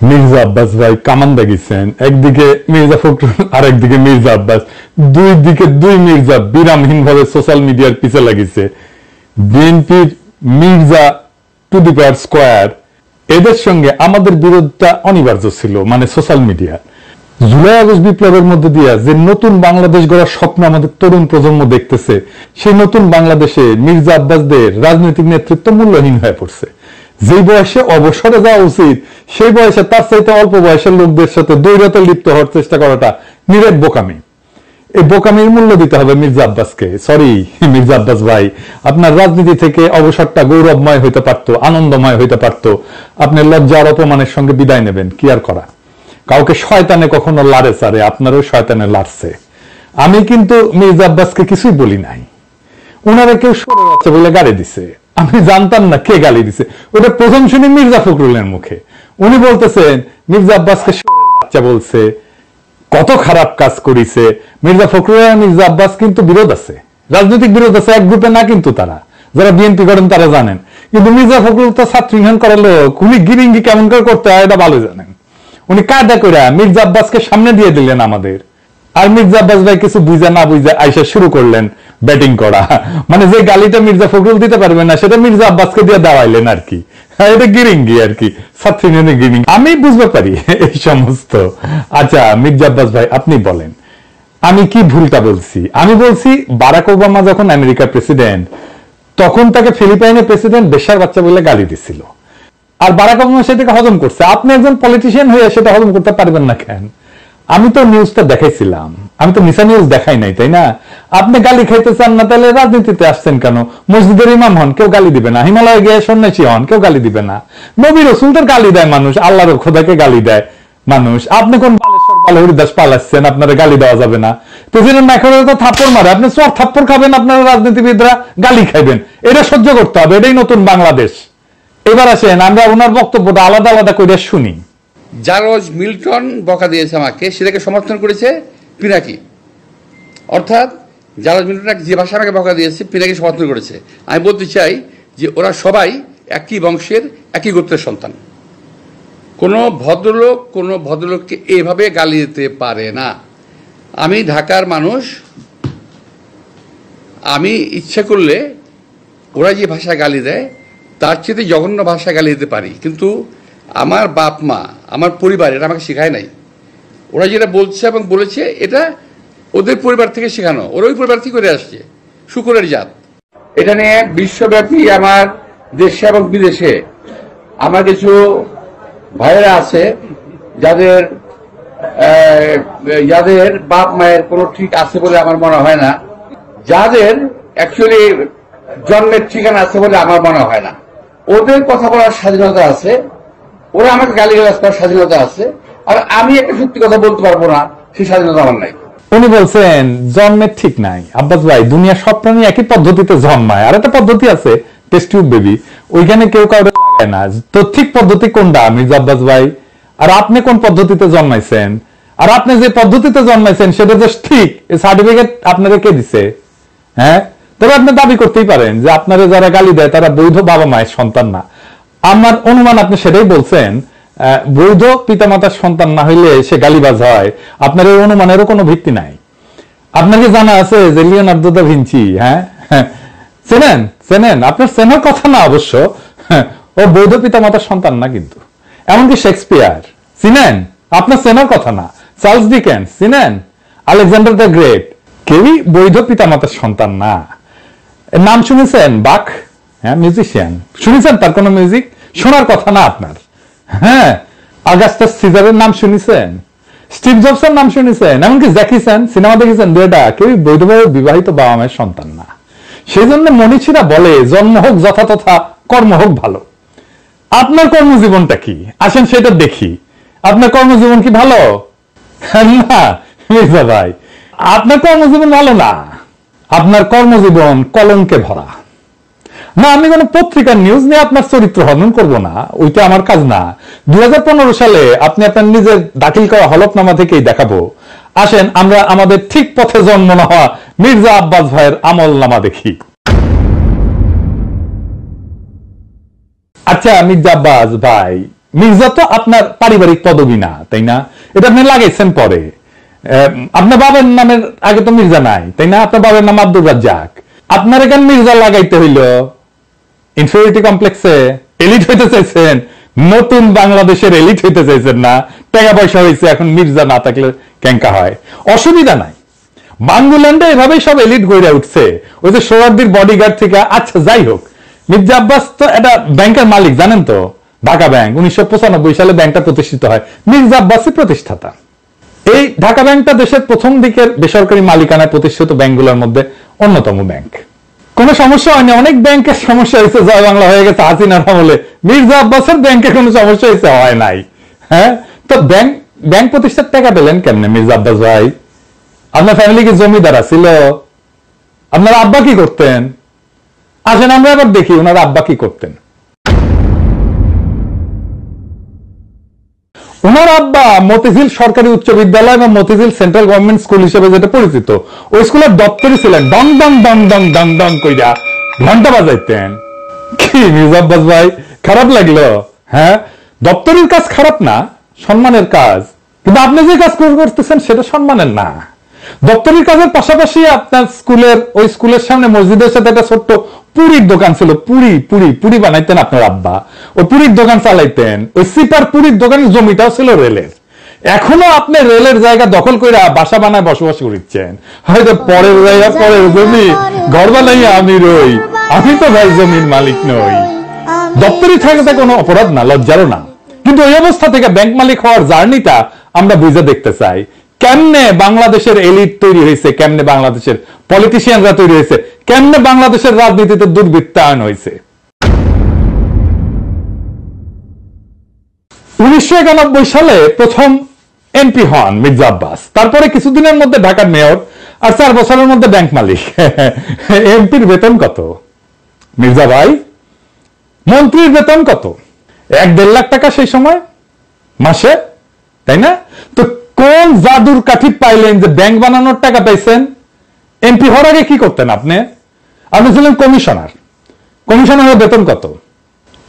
মির্জা আব্বাস ভাই কামান দাগিয়েছেন, একদিকে মির্জা ফখরুল আর একদিকে মির্জা আব্বাস, দুই দিকে দুই মির্জা বিরামহীন ভাবে সোশ্যাল মিডিয়ার পিছে লাগিয়েছে। বিএনপির Mirza to the power square, এদের সঙ্গে আমাদের বিরোধটা অনিবার্য ছিল, মানে সোশ্যাল মিডিয়া। জুলাই আগস্ট বিপ্লবের মধ্যে দিয়ে যে নতুন বাংলাদেশ গড়ার স্বপ্ন আমাদের তরুণ প্রজন্ম দেখতেছে, সেই নতুন বাংলাদেশে মির্জা আব্বাসদের রাজনৈতিক নেতৃত্ব মূল্যহীন হয়ে পড়ছে। যে বয়সে অবসরে যাওয়া উচিত, সেই বয়সে তার চাইতে অল্প বয়সের লোকদের সাথে দৈরতে লিপ্ত হওয়ার চেষ্টা করাটা নিরেট বোকামি। এই বোকামির মূল্য দিতে হবে মির্জা আব্বাসকে। সরি মির্জা আব্বাস ভাই, আপনার রাজনীতি থেকে অবসরটা গৌরবময় হইতে পারতো, আনন্দময় হইতে পারতো। আপনি লজ্জার অপমানের সঙ্গে বিদায় নেবেন, কি আর করা। কাউকে শয়তানে কখনো লাড়ে চারে, আপনারও শয়তানে লাড়ছে। আমি কিন্তু মির্জা আব্বাসকে কিছুই বলি নাই। উনারা কেউ সরে যাচ্ছে বলে গালি দিছে, আমি জানতাম না কে গালি দিছে। ওটা প্রথম শুনি মির্জা ফখরুলের মুখে। উনি বলতেছেন মির্জা আব্বাসকে সরের বাচ্চা বলছে, কত খারাপ কাজ করিছে। মির্জা ফখরুল আর মির্জা আব্বাস কিন্তু বিরোধ আছে, রাজনৈতিক বিরোধ আছে, এক গ্রুপে না। কিন্তু তারা যারা বিএনপি করেন তারা জানেন। কিন্তু মির্জা ফখরুল তো ছাত্র ইউনিয়ন করার লোক, উনি গিরিঙ্গি কেমন করে করতে হয় এটা ভালো জানেন। উনি কায়দা করে মির্জা আব্বাসকে সামনে দিয়ে দিলেন আমাদের। আর মির্জা আব্বাস ভাই কিছু বুঝা না বুঝা আইসা শুরু করলেন ব্যাটিং করা। মানে যে গালিটা মির্জা ফখরুল দিতে পারবে না, সেটা মির্জা আব্বাসকে দিয়ে দেওয়াইলেন আর কি। এটা গিরিঙ্গি আর কি, ছাত্র ইউনিয়নের গিরিঙ্গি। আমি বুঝতে পারি এই সমস্ত। আচ্ছা মির্জা আব্বাস ভাই, আপনি বলেন আমি কি ভুলটা বলছি? আমি বলছি বারাক ওবামা যখন আমেরিকার প্রেসিডেন্ট, তখন তাকে ফিলিপাইনের প্রেসিডেন্ট বেশ্যার বাচ্চা বলে গালি দিছিল। আর বারাক ওবামা সেটাকে হজম করছে। আপনি একজন পলিটিশিয়ান হয়ে সেটা হজম করতে পারবেন না কেন? আমি তো নিউজটা দেখাইছিলাম, আমি তো মিশা নিউজ দেখাই নাই, তাই না? আপনি গালি খাইতে চান না, তাহলে রাজনীতিতে আসছেন কেন? মসজিদের ইমাম হন, কেউ গালি দিবে না। হিমালয়ে গিয়ে সন্ন্যাসী হন, কেউ গালি দিবে না। নবী রাসূলদের গালি দেয় মানুষ, আল্লাহর খোদাকে গালি দেয় মানুষ। আপনি কোন বালেশ্বর বাল হরিদাস পালাচ্ছেন, আপনারা গালি দেওয়া যাবে না? প্রেসিডেন্ট ম্যাক্রন তো থাপ্পড় মারে, আপনি চর থাপ্পড় খাবেন, আপনারা রাজনীতিবিদরা গালি খাইবেন। এটা সহ্য করতে হবে, এটাই নতুন বাংলাদেশ। এবার আসেন আমরা ওনার বক্তব্যটা আলাদা আলাদা করে শুনি। জর্জ মিল্টন বকা দিয়েছে আমাকে, সেটাকে সমর্থন করেছে পিনাকি। অর্থাৎ জর্জ মিল্টন যে ভাষা আমাকে বকা দিয়েছে, পিনাকি সমর্থন করেছে। আমি বলতে চাই যে ওরা সবাই একই বংশের, একই গোত্রের সন্তান। কোনো ভদ্রলোককে এভাবে গালি দিতে পারে না। আমি ঢাকার মানুষ, আমি ইচ্ছে করলে ওরা যে ভাষায় গালি দেয় তার চেয়ে জঘন্য ভাষায় গালি দিতে পারি। কিন্তু আমার বাপ মা, আমার পরিবার এটা আমাকে শেখায় নাই। ওরা যেটা বলছে এবং বলেছে এটা ওদের পরিবার থেকে শেখানো, ওরা ওই পরিবার থেকে করে আসছে, শুকরের জাত। এটা নিয়ে বিশ্বব্যাপী আমার দেশে এবং বিদেশে আমার কিছু ভাইয়েরা আছে যাদের বাপ মায়ের কোনো ঠিক আছে বলে আমার মনে হয় না, যাদের অ্যাকচুয়ালি জন্মের ঠিকানা আছে বলে আমার মনে হয় না। ওদের কথা বলার স্বাধীনতা আছে, ওরা আমাকে গালিগালাজ করার স্বাধীনতা আছে, আর আমি একটা সত্যি কথা বলতে পারবো না, সেই স্বাধীনতা আমার নাই। উনি বলছেন জন্মের ঠিক নাই। আব্বাস ভাই, দুনিয়া সব প্রাণী একই পদ্ধতিতে জন্মায়। আর একটা পদ্ধতি আছে টেস্ট টিউব বেবি, ওইখানে কেউ কাউকে লাগায় না। তো ঠিক পদ্ধতি কোনটা মির্জা আব্বাস ভাই? আর আপনি কোন পদ্ধতিতে জন্মাইছেন? আর আপনি যে পদ্ধতিতে জন্মাইছেন সেটা যে ঠিক, এই সার্টিফিকেট আপনারা কে দিছে? হ্যাঁ, তবে আপনি দাবি করতেই পারেন যে আপনারা যারা গালি দেয় তারা বৈধ বাবা মায়ের সন্তান না। আমার অনুমান আপনি সেটাই বলছেন, বৈধ পিতামাতার সন্তান না হইলে সে গালিবাজ হয়। আপনার এই অনুমানেরও কোনো ভিত্তি নাই। আপনাকে জানা আছে যে লিওনার্দো দা ভিঞ্চি, হ্যাঁ চেনেন? আপনার চেনার কথা না অবশ্য, ও বৈধ পিতামাতার সন্তান না। কিন্তু এমনকি শেক্সপিয়ার চিনেন? আপনার চেনার কথা না। চার্লস ডিকেন্স চিনেন? আলেকজান্ডার দ্য গ্রেট, কেউই বৈধ পিতামাতার সন্তান না। নাম শুনেছেন বাক? হ্যাঁ, মিউজিশিয়ান শুনেছেন? তার কোন মিউজিক শোনার কথা না আপনার। হ্যাঁ, অগাস্টাস সিজারের নাম শুনেছেন? স্টিভ জবসের নাম শুনেছেন? এমনকি জ্যাকি চ্যান সিনেমা দেখেছেন? দুইটা কেউই বৈধভাবে বিবাহিত বাবা মায়ের সন্তান না। সেই জন্য মনীষীরা বলে জন্ম হোক যথাতথা, কর্ম হোক ভালো। আপনার কর্মজীবনটা কি আসেন সেটা দেখি। আপনার কর্মজীবন কি ভালো? না মির্জা ভাই, আপনার কর্মজীবন ভালো না। আপনার কর্মজীবন কলঙ্কে ভরা। না, আমি কোন পত্রিকার নিউজ নিয়ে আপনার চরিত্র হনন করবো না, ওইটা আমার কাজ না। 2015 সালে আপনি আপনার নিজের দাখিল করা হলফনামা থেকেই দেখাবো। আসেন আমরা আমাদের ঠিক পথে জন্ম না হওয়া মির্জা আব্বাস ভাইয়ের আমল নামা দেখি। আচ্ছা মির্জা আব্বাস ভাই, মির্জা তো আপনার পারিবারিক পদবী না, তাই না? এটা আপনি লাগাইছেন পরে। আপনার বাবার নামের আগে তো মির্জা নাই, তাই না? আপনার বাবার নাম আব্দুর রাজ্জাক। আপনার এখানে মির্জা লাগাইতে হইল ইনফিরিয়রিটি কমপ্লেক্সে। এলিট হইতে চাইছেন, নতুন বাংলাদেশের এলিট হইতে চাইছেন না। টাকা পয়সা হয়েছে, এখন মির্জা না থাকলে ক্যাঙ্কা হয়, অসুবিধা নাই। বাংলাদেশে এভাবেই সব এলিট গড়ে উঠছে, ওই যে সোহরাওয়ার্দীর বডিগার্ড থেকে। আচ্ছা যাই হোক, মির্জা আব্বাস তো একটা ব্যাংকের মালিক, জানেন তো? ঢাকা ব্যাংক 1995 সালে ব্যাংকটা প্রতিষ্ঠিত হয়, মির্জা আব্বাসই প্রতিষ্ঠাতা। এই ঢাকা ব্যাংকটা দেশের প্রথম দিকের বেসরকারি মালিকানায় প্রতিষ্ঠিত ব্যাংকগুলোর মধ্যে অন্যতম ব্যাংক। কোনো সমস্যা হয়নি, অনেক ব্যাংকের সমস্যা হয়েছে, জয় বাংলা হয়ে গেছে হাসিনার আমলে। মির্জা আব্বাসের ব্যাংকে কোনো সমস্যা হয়েছে? হয় নাই। হ্যাঁ, তো ব্যাংক প্রতিষ্ঠার টাকা পেলেন কেমনে মির্জা আব্বাস ভাই? আপনার ফ্যামিলি কি জমিদার ছিল? আপনার আব্বা কি করতেন? আসেন আমরা এবার দেখি ওনার আব্বা কি করতেন। ওনার আব্বা মতিঝিল সরকারি উচ্চ বিদ্যালয় এবং মতিঝিল সেন্ট্রাল গভর্নমেন্ট স্কুল হিসেবে যেটা পরিচিত, ওই স্কুলের দপ্তরই ছিলেন। ডং ডং ডং ডং ডং ডং কইরা ঘন্টা বাজাইতেন। কি মির্জা আব্বাস ভাই, খারাপ লাগলো? হ্যাঁ, দপ্তরের কাজ খারাপ না, সম্মানের কাজ। কিন্তু আপনি যে কাজ করতেছেন সেটা সম্মানের না। দপ্তরের কাজের পাশাপাশি আপনার ওই স্কুলের সামনে মসজিদের সাথে একটা ছোট্ট পুরীর দোকান ছিল। পুরি বানাইতেন আপনার আব্বা, ওই পুরীর দোকান চালাইতেন। ওই সিপার পুরীর দোকানের জমিটাও ছিল রেলের। এখনো আপনি রেলের জায়গা দখল করে বাসা বানায় বসবাস করছেন। হয়তো পরের জায়গা, পরের জমি, ঘর বানাইয়া আমি রই, আমি তো ভাই জমির মালিক নই। দপ্তরি থাকাতে কোনো অপরাধ না, লজ্জারও না। কিন্তু ওই অবস্থা থেকে ব্যাংক মালিক হওয়ার জার্নিটা আমরা বুঝে দেখতে চাই। কেমনে বাংলাদেশের এলিট তৈরি হয়েছে, কেমনে বাংলাদেশের পলিটিশিয়ানরা তৈরি হয়েছে, কেমনে বাংলাদেশের রাজনীতিতে দুর্বৃত্তায়ন হয়েছে। 1991 সালে প্রথম এমপি হন মির্জা আব্বাস। তারপরে কিছুদিনের মধ্যে ঢাকার মেয়র, আর 4 বছরের মধ্যে ব্যাংক মালিক। এমপির বেতন কত মির্জা ভাই? মন্ত্রীর বেতন কত? 1-1.5 লাখ টাকা সেই সময় মাসে, তাই না? তো কোন জাদুর কাঠি পাইলেন যে ব্যাংক বানানোর টাকা পাইছেন? এমপি হওয়ার আগে কি করতেন আপনি? আপনি ছিলেন কমিশনার। কমিশনারের বেতন কত?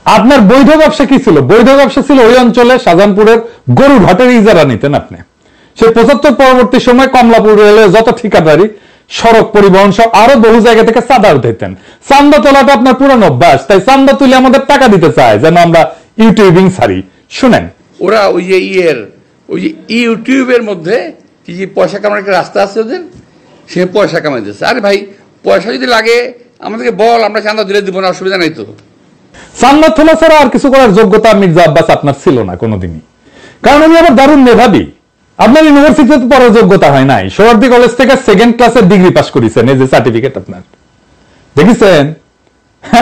আপনার বৈধ ব্যবসা কি ছিল? বৈধ ব্যবসা ছিল ওই অঞ্চলে শাহজাহানপুরের গরুর হাটের ইজারা নিতেন আপনি। সে 75 পরবর্তী সময় কমলাপুর রেলে যত ঠিকাদারি, সড়ক পরিবহন সব আরো বহু জায়গা থেকে চাঁদা উঠাইতেন। চান্দা তোলাটা আপনার পুরানো অভ্যাস, তাই চান্দা তুলে আমাদের টাকা দিতে চায় যেন আমরা ইউটিউবিং ছাড়ি। শুনেন, ওরা ওই যে ইউটিউবের মধ্যে কি যে পয়সা কামানোর একটা রাস্তা আছে ওদের, সে পয়সা কামাইতেছে। আরে ভাই, পয়সা যদি লাগে আমাদেরকে বল, আমরা চাঁদা দিলে দিব না, অসুবিধা নাই তো। চান্দা তোলা ছাড়া আর কিছু করার যোগ্যতা মির্জা আব্বাস আপনার ছিল না কোনোদিনই, কারণ উনি আবার দারুণ মেধাবী। আপনার ইউনিভার্সিটিতে পড়ার যোগ্যতা হয় নাই, সোহরাওয়ার্দী কলেজ থেকে 2nd ক্লাসের ডিগ্রি পাস করেছেন, এই যে সার্টিফিকেট আপনার দেখেছেন।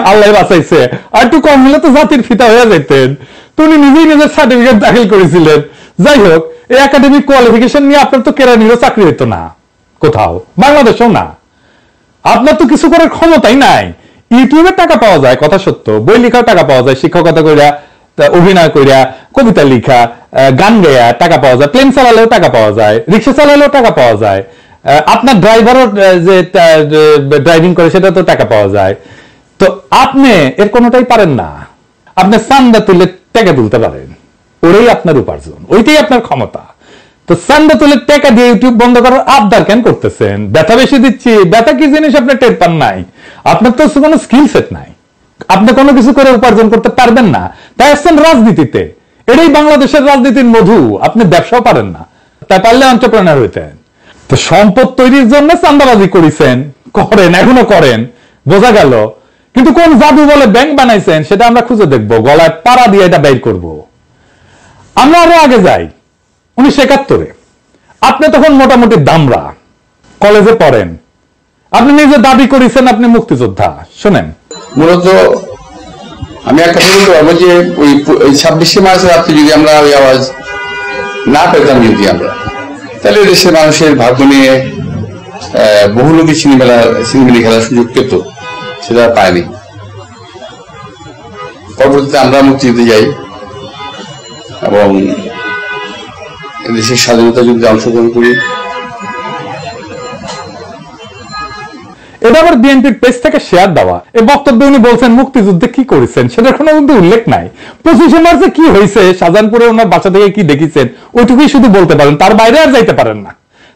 আল্লাহ বাঁচাইছে, আর একটু কম হলে তো জাতির ফিতা হয়ে যেতেন। তো উনি নিজেই নিজের সার্টিফিকেট দাখিল করেছিলেন। যাই হোক, এই একাডেমিক কোয়ালিফিকেশন নিয়ে আপনার তো কেরানিরও চাকরি হতো না কোথাও, বাংলাদেশেও না। আপনার তো কিছু করার ক্ষমতাই নাই। ইউটিউবে টাকা পাওয়া যায়, কথা সত্য, বই লেখাও টাকা পাওয়া যায়, শিক্ষকতা কইরা, অভিনয় কইরা, কবিতা লেখা, গান গায়া টাকা পাওয়া যায়, প্লেন চালালেও টাকা পাওয়া যায়, রিক্সা চালালেও টাকা পাওয়া যায়, আপনার ড্রাইভারও যে ড্রাইভিং করে সেটা তো টাকা পাওয়া যায়। তো আপনি এর কোনোটাই পারেন না। আপনি চান্দা তুলে টাকা তুলতে পারেন, ওটাই আপনার উপার্জন, ওইটাই আপনার ক্ষমতা। তো চান্দা তুলে টাকা দিয়ে ইউটিউব বন্ধ করার আবদার কেন করতেছেন? ব্যথা বেশি দিচ্ছি, ব্যথা কি জিনিস আপনি টের পান নাই? আপনার তো কোনো স্কিল সেট নাই, আপনি কোনো কিছু করে উপার্জন করতে পারবেন না, তাই আসছেন রাজনীতিতে। এটাই বাংলাদেশের রাজনীতির মধু। আপনি ব্যবসাও পারেন না, তাই পারলে এন্টারপ্রেনার হইতেন। তো সম্পদ তৈরির জন্য চান্দাবাজি করেছেন, করেন, এখনো করেন, বোঝা গেল। কিন্তু কোন জাদু বলে ব্যাংক বানাইছেন সেটা আমরা খুঁজে দেখবো, গলায় পাড়া দিয়ে এটা বের করবো। আমরা আরো আগে যাই, 1971-এ আপনি তখন মোটামুটি দামরা, কলেজে পড়েন, আপনি নিজে দাবি করেছেন আপনি মুক্তিযোদ্ধা। শোনেন, মূলত আমি একটা বলতে পারবো যে ওই 26শে মার্চ রাত্রে যদি আমরা ওই আওয়াজ না পেতাম, যদি আমরা, তাহলে দেশের মানুষের ভাগ্য নিয়ে বহু লোকই সিনেমিলি খেলার সুযোগ পেত, সেটা পায়নি। পরবর্তীতে আমরা মুক্তিযুদ্ধে যাই এবং দেশের স্বাধীনতা যুদ্ধে অংশগ্রহণ করি। ওটা আবার বিএনপির পেজ থেকে শেয়ার দেওয়া। এই বক্তব্যে উনি বলছেন মুক্তিযুদ্ধে কি করেছেন সেটার কোনো কিন্তু উল্লেখ নাই। 25শে মার্চে কি হয়েছে, শাহজাহানপুরে ওনার বাসা থেকে কি দেখেছেন, ওইটুকুই শুধু বলতে পারেন, তার বাইরে আর যাইতে পারেন না।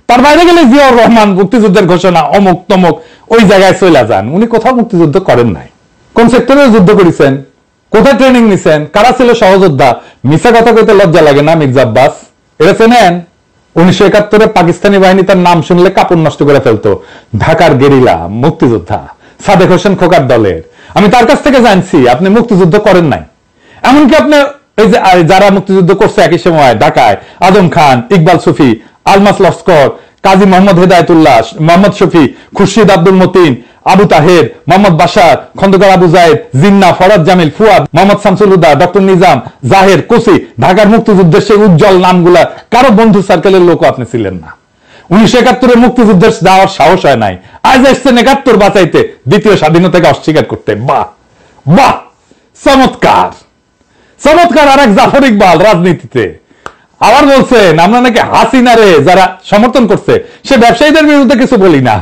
তার বাইরে গেলে জিয়াউর রহমান মুক্তিযুদ্ধের ঘোষণা অমুক তমুক ওই জায়গায় চলে যান। উনি কোথাও মুক্তিযুদ্ধ করেন নাই। কোন সেক্টরে যুদ্ধ করেছেন, কোথায় ট্রেনিং নিছেন, কারা ছিল সহযোদ্ধা, মিছা কথা কইতে লজ্জা লাগে না মির্জা আব্বাস? এটা চেনেন? 1971-এ পাকিস্তানি বাহিনী তার নাম শুনলে কাপড় নষ্ট করে ফেলতো। ঢাকার গেরিলা মুক্তিযোদ্ধা সাদেক হোসেন খোকার দলের। আমি তার কাছ থেকে জানছি আপনি মুক্তিযুদ্ধ করেন নাই। এমনকি আপনি এই যে যারা মুক্তিযুদ্ধ করছে একই সময় ঢাকায়, আজম খান, ইকবাল সুফি, আলমাস লস্কর, কাজী মোহাম্মদ হেদায়তুল্লাহ, মোহাম্মদ শফি, খুরশিদ আব্দুল মতিন, আবু তাহের, মোহাম্মদ বাশার, খন্দকার আবু জায়েদ, জিন্না, ফরাদ জামিল, ফুয়াদ, মোহাম্মদ শামসুল হুদা, ডক্টর নিজাম, জাহের, কোসি, ঢাকার মুক্তিযুদ্ধের সেই উজ্জ্বল নামগুলা কারো বন্ধু সার্কেলের লোক আপনি ছিলেন না। 1971-এ মুক্তিযুদ্ধের যাওয়ার সাহস হয় নাই, আজ এসছেন 71 বাঁচাইতে, দ্বিতীয় স্বাধীনতাকে অস্বীকার করতে। বাহ বাহ, চমৎকার চমৎকার। আর এক জাফর ইকবাল রাজনীতিতে আবার বলছেন আমরা নাকি হাসিনারে যারা সমর্থন করছে সে ব্যবসায়ীদের বিরুদ্ধে কিছু বলি না।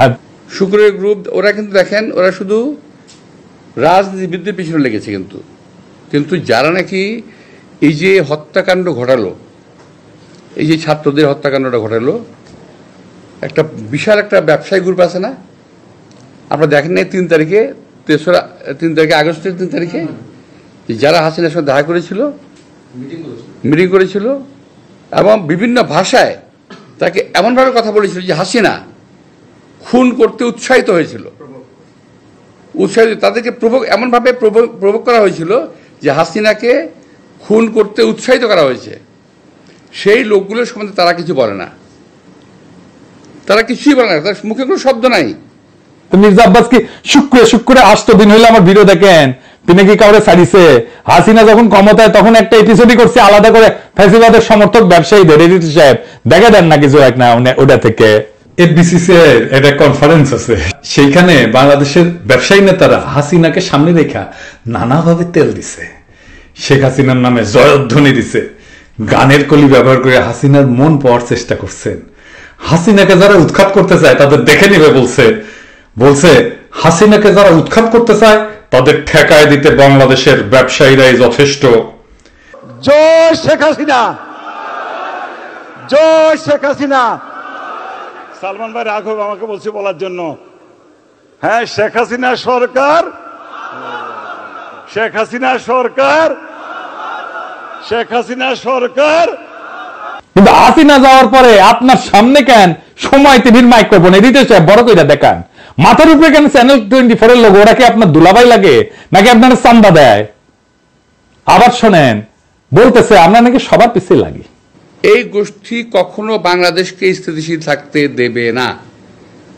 শুক্রের গ্রুপ ওরা কিন্তু দেখেন, ওরা শুধু রাজনীতিবিদদের পিছনে লেগেছে, কিন্তু যারা নাকি এই যে হত্যাকাণ্ড ঘটালো, এই যে ছাত্রদের হত্যাকাণ্ডটা ঘটালো, একটা বিশাল একটা ব্যবসায়ী গ্রুপ আছে না, আপনারা দেখেন নাই 3 তারিখে, 3 তারিখে আগস্টের 3 তারিখে যারা হাসিনার সঙ্গে দেখা করেছিল, মিটিং করেছিল এবং বিভিন্ন ভাষায় তাকে এমনভাবে কথা বলেছিল যে হাসিনা খুন করতে উৎসাহিত হয়েছিল, তাদেরকে এমনভাবে প্রভোগ করা হয়েছিল যে হাসিনাকে খুন করতে উৎসাহিত করা হয়েছে। সেই লোকগুলোর সম্বন্ধে তারা কিছু বলে না, তারা কিছুই বলে না, তার মুখে কোনো শব্দ নাই। মির্জা আব্বাস কি শুক্রে 8 দিন হইলে আমার ভিডিও দেখেন, তিনি কি কাউরে ছাড়িছে? হাসিনা যখন ক্ষমতায় তখন একটা এপিসোডই করছে আলাদা করে ফ্যাসিবাদের সমর্থক ব্যবসায়ীদের, এডিটর সাহেব দেখে দেন না কিছু এক না ওটা থেকে। এফবিসিসি এর একটা কনফারেন্স আছে, সেইখানে বাংলাদেশের ব্যবসায়ী নেতারা হাসিনাকে সামনে রেখা নানাভাবে তেল দিছে, শেখ হাসিনার নামে জয়ধ্বনি দিছে, গানের কলি ব্যবহার করে হাসিনার মন পাওয়ার চেষ্টা করছেন। হাসিনাকে যারা উৎখাত করতে চায় তাদের দেখে নিবে বলছে হাসিনাকে যারা উৎখাত করতে চায় তাদের ঠেকায় দিতে বাংলাদেশের ব্যবসায়ীরাই যথেষ্ট। জয় শেখ হাসিনা, জয় শেখ হাসিনা। সালমান ভাই রাঘব আমাকে বলছে বলার জন্য, হ্যাঁ শেখ হাসিনা সরকার, শেখ হাসিনা সরকার, শেখ হাসিনা সরকার। কিন্তু হাসিনা যাওয়ার পরে আপনার সামনে কেন সময় টিভির মাইক্রোফোন এডিটর সাহেব বড় করে দেখান, মাথার উপরে কেন চ্যানেল 24 এর লোগো, ওরা কি আপনার দুলাভাই লাগে নাকি আপনার চান্দা দেয়? আবার শোনেন বলতেছে আমরা নাকি সবার পিছিয়ে লাগি। এই গোষ্ঠী কখনো বাংলাদেশকে স্থিতিশীল থাকতে দেবে না,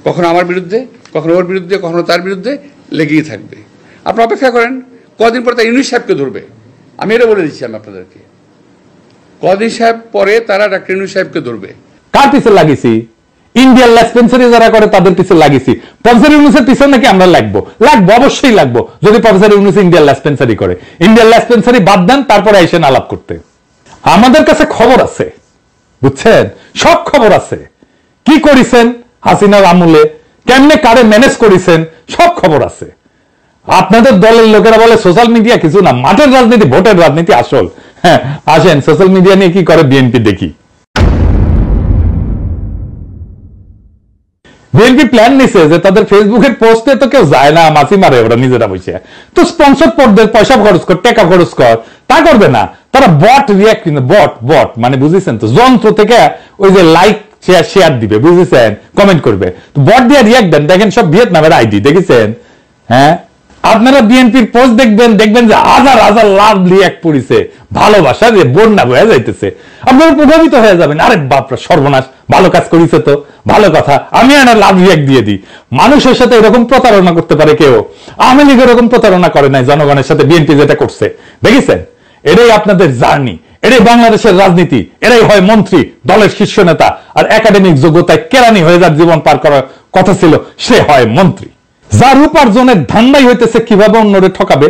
কখনো আমার বিরুদ্ধে, কখনো ওর বিরুদ্ধে, কখনো তার বিরুদ্ধে লেগেই থাকবে। আপনারা অপেক্ষা করেন, কদিন পরে তারা ইউনূস সাহেবকে ধরবে। আমি এটা বলে দিচ্ছি আমি আপনাদেরকে, কদিন সাহেব পরে তারা ডাক্তার ইউনূস সাহেবকে ধরবে। কার পিছিয়ে লাগিয়েছি? ইন্ডিয়ান লেসপেন্সারি যারা করে তাদের পিছিয়ে লাগিয়েছি। প্রফেসর ইউনূসের পিছনে নাকি আমরা লাগবো, অবশ্যই লাগবো যদি প্রফেসর ইউনূস ইন্ডিয়ান লেসপেন্সারি করে। ইন্ডিয়ান লেসপেন্সারি বাদ দেন, তারপরে আইসেন আলাপ করতে। আমাদের কাছে খবর আছে, বুঝছেন, সব খবর আছে। কি করেছেন হাসিনার আমলে, কেমনে কারে ম্যানেজ করেছেন, সব খবর আছে। আপনাদের দলের লোকেরা বলে সোশ্যাল মিডিয়া কিছু না, মাঠের রাজনীতি, ভোটের রাজনীতি আসল। হ্যাঁ আসেন সোশ্যাল মিডিয়া নিয়ে কি করে বিএনপি দেখি। বিএনপি প্ল্যান নিছে যে তাদের ফেসবুকের পোস্টে তো কেউ যায় না, মাছি মারে ওরা নিজেরা বসে, তো স্পন্সর পড়দের পয়সা খরচ কর, টাকা খরচ কর, তা করবে না তারা। বট রিয়াক্ট, বট মানে বুঝেছেন তো, যন্ত্র থেকে ওই যে লাইক শেয়ার দিবে, বুঝেছেন, কমেন্ট করবে, বট দিয়ে রিয়াক্ট দেন। দেখেন সব ভিয়েতনামের আইডি, দেখেছেন? হ্যাঁ আপনারা বিএনপির পোস্ট দেখবেন যে হাজার হাজার লাভ রিয়াক্ট পড়িছে, ভালোবাসা যে বন্যা বয়ে যাইতেছে, আপনারা প্রভাবিত হয়ে যাবেন। আরে বাপরা সর্বনাশ, ভালো কাজ করেছে তো, ভালো কথা, আমি একটা লাভ রিয়াক্ট দিয়ে দিই। মানুষের সাথে এরকম প্রতারণা করতে পারে কেউ? আওয়ামী লীগ এরকম প্রতারণা করে নাই জনগণের সাথে, বিএনপি যেটা করছে দেখেছেন। এটাই আপনাদের জার্নি, এটাই বাংলাদেশের রাজনীতি। এরাই হয় মন্ত্রী, দলের শীর্ষ নেতা, আর একাডেমিক যোগ্যতায় কেরানি হয়ে যার জীবন পার করার কথা ছিল সে হয় মন্ত্রী, যার উপার্জনের ধান্দাই হইতেছে কিভাবে অন্যরে ঠকাবে,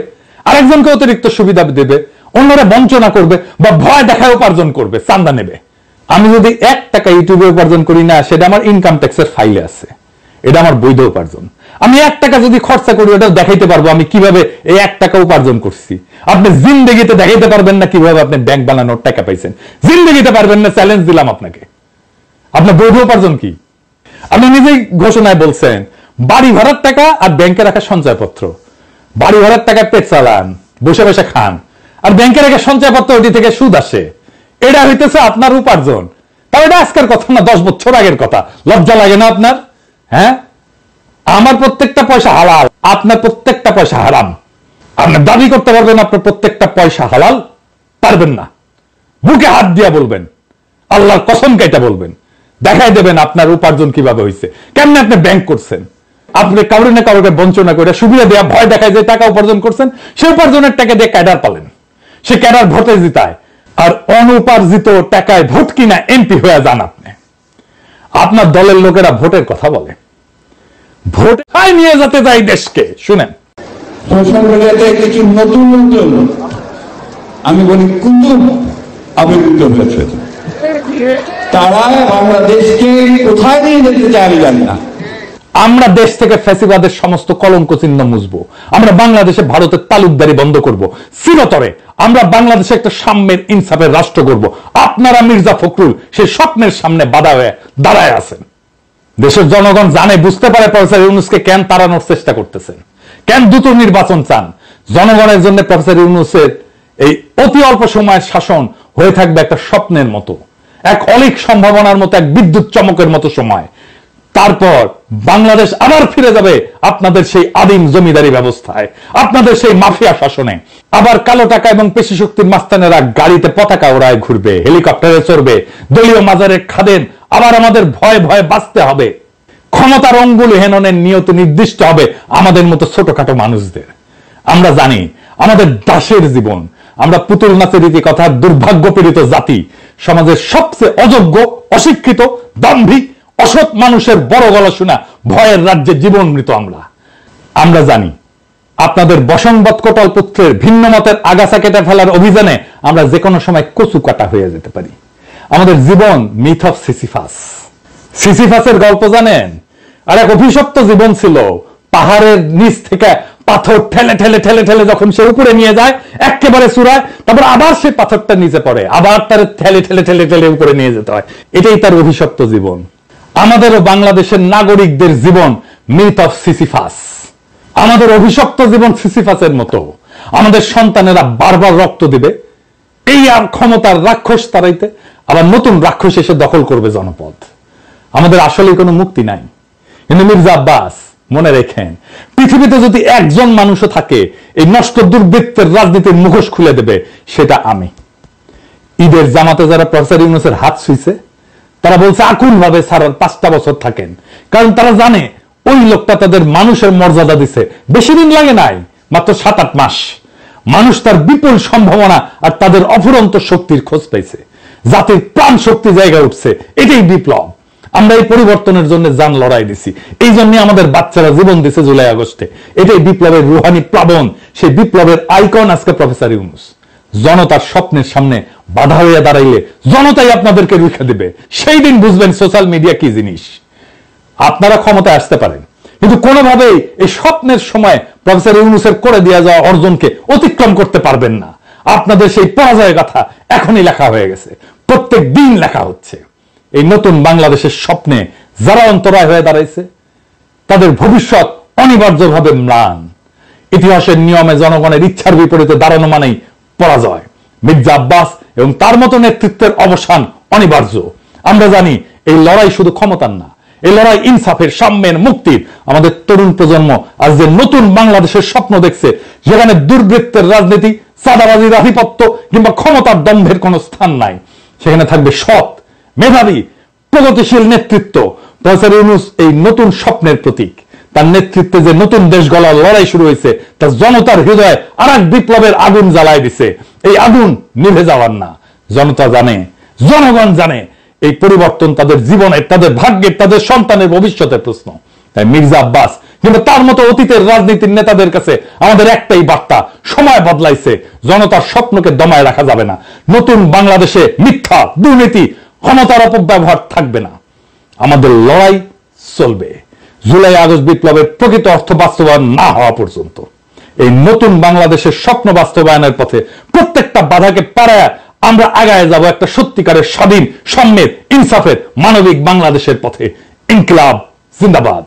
আরেকজনকে অতিরিক্ত সুবিধা দেবে, অন্যরে বঞ্চনা করবে বা ভয় দেখায় উপার্জন করবে, চান্দা নেবে। আমি যদি 1 টাকা ইউটিউবে উপার্জন করি না, সেটা আমার ইনকাম ট্যাক্সের ফাইলে আছে, এটা আমার বৈধ উপার্জন। আমি 1 টাকা যদি খরচা করি ওটা দেখাইতে পারবো আমি কিভাবে এই 1 টাকা উপার্জন করছি। আপনি জিন্দেগিতে দেখাইতে পারবেন না কিভাবে আপনি ব্যাংক বানানোর টাকা পাইছেন, জিন্দেগিতে পারবেন না, চ্যালেঞ্জ দিলাম আপনাকে। আপনার বৈধ উপার্জন কি? আপনি নিজেই ঘোষণায় বলছেন বাড়ি ভাড়ার টাকা আর ব্যাংকে রাখা সঞ্চয়পত্র, বাড়ি ভাড়ার টাকায় পেট চালান, বসে বসে খান, আর ব্যাংকে রাখা সঞ্চয়পত্র ওটি থেকে সুদ আসে, এটা হইতেছে আপনার উপার্জন। তাও এটা আজকের কথা না, 10 বছর আগের কথা। লজ্জা লাগে না আপনার? হ্যাঁ, আমার প্রত্যেকটা পয়সা হালাল, আপনার প্রত্যেকটা পয়সা হারাম। আপনি দাবি করতে পারবেন আপনার প্রত্যেকটা পয়সা হালাল? পারবেন না। বুকে হাত দিয়া বলবেন, আল্লাহর কসম কাইটা বলবেন, দেখাই দেবেন আপনার উপার্জন কিভাবে হয়েছে, কেমনে আপনি ব্যাংক করছেন। আপনি কাউরে না কাউকে বঞ্চনা করে সুবিধা দেওয়া ভয় দেখায় যে টাকা উপার্জন করছেন, সে উপার্জনের টাকা দিয়ে ক্যাডার পালেন, সে ক্যাডার ভোটে জিতায়, আর অনুপার্জিত টাকায় ভোট কিনা এমপি হয়ে যান আপনি। আপনার দলের লোকেরা ভোটের কথা বলে, ভোট নিয়ে যেতে চাই দেশকে। শুনেন, সোশ্যাল মিডিয়াতে কিছু নতুন নতুন আমি বলি কুতুব আবির্ভূত হয়েছে, তারা বাংলাদেশকে কোথায় নিয়ে যেতে চায় আমি জানি না। আমরা দেশ থেকে ফ্যাসিবাদের সমস্ত কলঙ্ক চিহ্ন মুছবো, আমরা বাংলাদেশে ভারতের তালুকদারি বন্ধ করব, চিরতরে আমরা বাংলাদেশে একটা সাম্যের ইনসাফের রাষ্ট্র করব। আপনারা মির্জা ফখরুল সেই স্বপ্নের সামনে বাধা হয়ে দাঁড়ায় আছেন। দেশের জনগণ জানে, বুঝতে পারে প্রফেসর ইউনূসকে কেন তাড়ানোর চেষ্টা করতেছেন, কেন দ্রুত নির্বাচন চান। জনগণের জন্য প্রফেসর ইউনূসের এই অতি অল্প সময়ের শাসন হয়ে থাকবে একটা স্বপ্নের মতো, এক অলিক সম্ভাবনার মতো, এক বিদ্যুৎ চমকের মতো সময়। তারপর বাংলাদেশ আবার ফিরে যাবে আপনাদের সেই আদিম জমিদারি ব্যবস্থায়, আপনাদের সেই মাফিয়া শাসনে। আবার কালো টাকা এবং পেশি শক্তির মাস্তানেরা গাড়িতে পতাকা ওড়ায় ঘুরবে, হেলিকপ্টারে চড়বে, দলীয় মাজারে খাদেন। আবার আমাদের ভয়ে ভয়ে বাঁচতে হবে। ক্ষমতার অঙ্গুল হেননের নিয়ত নির্দিষ্ট হবে আমাদের মতো ছোটখাটো মানুষদের। আমরা জানি আমাদের দাসের জীবন, আমরা পুতুল নাচের রীতি কথা, দুর্ভাগ্য পীড়িত জাতি, সমাজের সবচেয়ে অযোগ্য, অশিক্ষিত, দাম্ভিক, অসৎ মানুষের বড় গলা শোনা ভয়ের রাজ্যে জীবন মৃত আমরা জানি আপনাদের বসংবৎ কোটাল পুত্রের ভিন্ন মতের আগাছা কেটে ফেলার অভিযানে আমরা যে কোনো সময় কচু কাটা হয়ে যেতে পারি। আমাদের জীবন মিথ অফ সিসিফাস। সিসিফাসের গল্প জানেন? আর এক অভিশপ্ত জীবন ছিল, পাহাড়ের নিচ থেকে পাথর ঠেলে ঠেলে ঠেলে ঠেলে যখন সে উপরে নিয়ে যায় একেবারে চূড়ায়, তারপর আবার সে পাথরটা নিচে পড়ে, আবার তার ঠেলে ঠেলে ঠেলে ঠেলে উপরে নিয়ে যেতে হয়। এটাই তার অভিশপ্ত জীবন। আমাদেরও বাংলাদেশের নাগরিকদের জীবন মিথ অফ সিসিফাস। আমাদের অভিশপ্ত জীবন সিসিফাসের মতো। আমাদের সন্তানেরা বারবার রক্ত দিবে এই আর ক্ষমতার রাক্ষস তাড়াইতে, আবার নতুন রাক্ষস এসে দখল করবে জনপদ। আমাদের আসলে কোনো মুক্তি নাই। কিন্তু মির্জা আব্বাস মনে রেখেন, পৃথিবীতে যদি একজন মানুষও থাকে এই নষ্ট দুর্বৃত্তের রাজনীতির মুখোশ খুলে দেবে, সেটা আমি। ঈদের জামাতে যারা প্রফেসর ইউনূসের হাত ছুঁইছে তারা বলছে আকুল ভাবে স্যার 5টা বছর থাকেন, কারণ তারা জানে ওই লোকটা তাদের মানুষের মর্যাদা দিছে। বেশি দিন লাগে নাই, মাত্র 7-8 মাস। মানুষ তার বিপুল সম্ভাবনা আর তাদের অফুরন্ত শক্তির খোঁজ পাইছে, জাতির প্রাণ শক্তি জায়গা উঠছে। এটাই বিপ্লব। আমরা এই পরিবর্তনের জন্য জান লড়াই দিছি, এই জন্য আমাদের বাচ্চারা জীবন দিছে জুলাই আগস্টে। এটাই বিপ্লবের রুহানি প্লাবন, সেই বিপ্লবের আইকন আজকে প্রফেসর ইউনূস। জনতার স্বপ্নের সামনে বাধা হয়ে দাঁড়াইলে জনতাই আপনাদেরকে রুখে দিবে। সেই দিন বুঝবেন সোশ্যাল মিডিয়া কি জিনিস। আপনারা ক্ষমতায় আসতে পারেন, কিন্তু কোনোভাবেই এই স্বপ্নের সময় প্রফেসর ইউনূসের করে দেওয়া যাওয়া অর্জনকে অতিক্রম করতে পারবেন না। আপনাদের সেই পরাজয়ের কথা এখনই লেখা হয়ে গেছে, প্রত্যেক দিন লেখা হচ্ছে। এই নতুন বাংলাদেশের স্বপ্নে যারা অন্তরায় হয়ে দাঁড়াইছে তাদের ভবিষ্যৎ অনিবার্যভাবে ম্লান। ইতিহাসের নিয়মে জনগণের ইচ্ছার বিপরীতে দাঁড়ানো মানেই পরাজয়। মির্জা আব্বাস এবং তার মতো নেতৃত্বের অবসান অনিবার্য। আমরা জানি এই লড়াই শুধু ক্ষমতার না, এই লড়াই ইনসাফের, সাম্যের, মুক্তির। আমাদের তরুণ প্রজন্ম আজ যে নতুন বাংলাদেশের স্বপ্ন দেখছে, যেখানে দুর্বৃত্তের রাজনীতি, চাঁদাবাজির আধিপত্য কিংবা ক্ষমতার দম্ভের কোনো স্থান নাই, সেখানে থাকবে সৎ, মেধাবী, প্রগতিশীল নেতৃত্ব। প্রফেসর ইউনূস এই নতুন স্বপ্নের প্রতীক। তার নেতৃত্বে যে নতুন দেশ গড়ার লড়াই শুরু হয়েছে, তা জনতার হৃদয়ে আর এক বিপ্লবের আগুন জ্বালায় দিছে। এই আগুন নিভে যাওয়ার না। জনতা জানে, জনগণ জানে এই পরিবর্তন তাদের জীবনের, তাদের ভাগ্যের, তাদের সন্তানের ভবিষ্যতের প্রশ্ন। তাই মির্জা আব্বাস কিন্তু তার মতো অতীতের রাজনীতির নেতাদের কাছে আমাদের একটাই বার্তা, সময় বদলাইছে, জনতার স্বপ্নকে দমায় রাখা যাবে না। নতুন বাংলাদেশে মিথ্যা, দুর্নীতি, ক্ষমতার অপব্যবহার থাকবে না। আমাদের লড়াই চলবে। জুলাই আগস্ট বিপ্লবের প্রকৃত অর্থ বাস্তবায়ন না হওয়া পর্যন্ত এই নতুন বাংলাদেশের স্বপ্ন বাস্তবায়নের পথে প্রত্যেকটা বাধাকে পাড়ায় আমরা আগায় যাব একটা সত্যিকারের স্বাধীন, সম্মেত, ইনসাফের, মানবিক বাংলাদেশের পথে। ইনকিলাব জিন্দাবাদ।